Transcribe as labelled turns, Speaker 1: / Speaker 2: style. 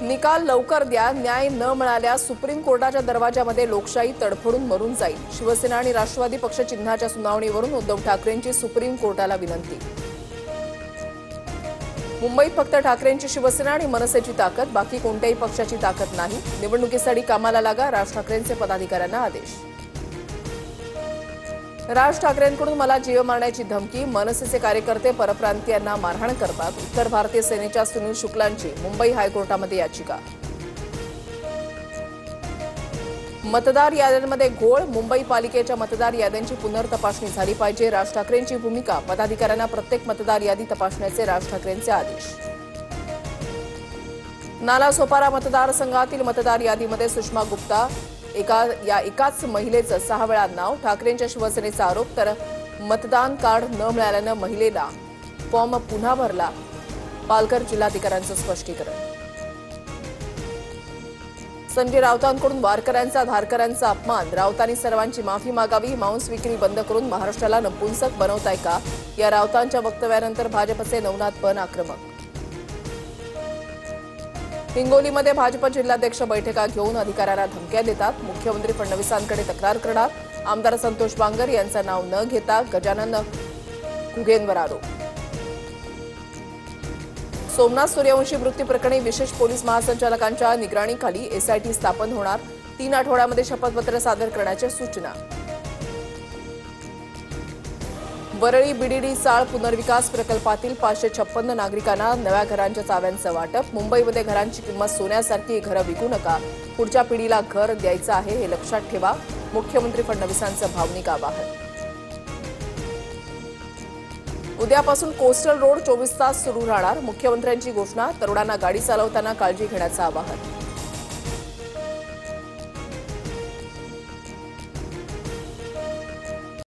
Speaker 1: निकाल लवकर द्या, न्याय न मिळाल्यास सुप्रीम कोर्टाच्या दरवाजामध्ये लोकशाही तडफडून मरून जाईल. शिवसेना आणि राष्ट्रवादी पक्ष चिन्हाच्या सुनावणीवरून उद्धव ठाकरेंची सुप्रीम कोर्टाला विनंती. मुंबईत फक्त ठाकरेंची शिवसेना आणि मनसेची ताकद, बाकी कोणत्याही पक्षाची ताकद नाही. निवडणुकीसाठी कामाला लागा, राज ठाकरेंचे पदाधिकाऱ्यांना आदेश. राज ठाकरेंकडून मला जीव मारण्याची धमकी, मनसेचे कार्यकर्ते परप्रांतीयांना मारहाण करतात. उत्तर भारतीय सेनेच्या सुनील शुक्लांची मुंबई हायकोर्टामध्ये याचिका. मतदार याद्यांमध्ये घोळ, मुंबई पालिकेच्या मतदार याद्यांची पुनर्तपासणी झाली पाहिजे. राज ठाकरेंची भूमिका, पदाधिकाऱ्यांना प्रत्येक मतदार यादी तपासण्याचे राज ठाकरेंचे आदेश. नालासोपारा मतदारसंघातील मतदार यादीमध्ये सुषमा गुप्ता एकाच महिलेचं 6 वेळा नाव. ठाकरेंच्या शिवसेनेचा आरोप. तर मतदान कार्ड न मिळाल्यानं महिलेला फॉर्म पुन्हा भरला. पालघर जिल्हाधिकाऱ्यांचं स्पष्टीकरण. संजय राऊतांकडून वारकऱ्यांचा धारकऱ्यांचा अपमान, राऊतांनी सर्वांची माफी मागावी. मांस विक्री बंद करून महाराष्ट्राला नपुंसक बनवताय का, या राऊतांच्या वक्तव्यानंतर भाजपचे नवनाथ पण आक्रमक. हिंगोलीमध्ये भाजप जिल्हाध्यक्ष बैठका घेऊन अधिकाऱ्यांना धमक्या देतात. मुख्यमंत्री फडणवीसांकडे तक्रार करणार. आमदार संतोष बांगर यांचं नाव न घेता गजानन घुगेंवर आरोप. सोमनाथ सूर्यवंशी मृत्यू प्रकरणी विशेष पोलीस महासंचालकांच्या निगराणीखाली एसआयटी स्थापन होणार. 3 आठवड्यामध्ये शपथपत्र सादर करण्याच्या सूचना. वरळी बीडीडी चाळ पुनर्विकास प्रकल्पातील 556 नागरिकांना नव्या घरांच्या चाव्यांचं वाटप. मुंबईमध्ये घरांची किंमत सोन्यासारखी, घरं विकू नका. पुढच्या पिढीला घर द्यायचं आहे हे लक्षात ठेवा. मुख्यमंत्री फडणवीसांचं भावनिक आवाहन. उद्यापासून कोस्टल रोड 24 तास सुरू राहणार. मुख्यमंत्र्यांची घोषणा. तरुणांना गाडी चालवताना काळजी घेण्याचं आवाहन.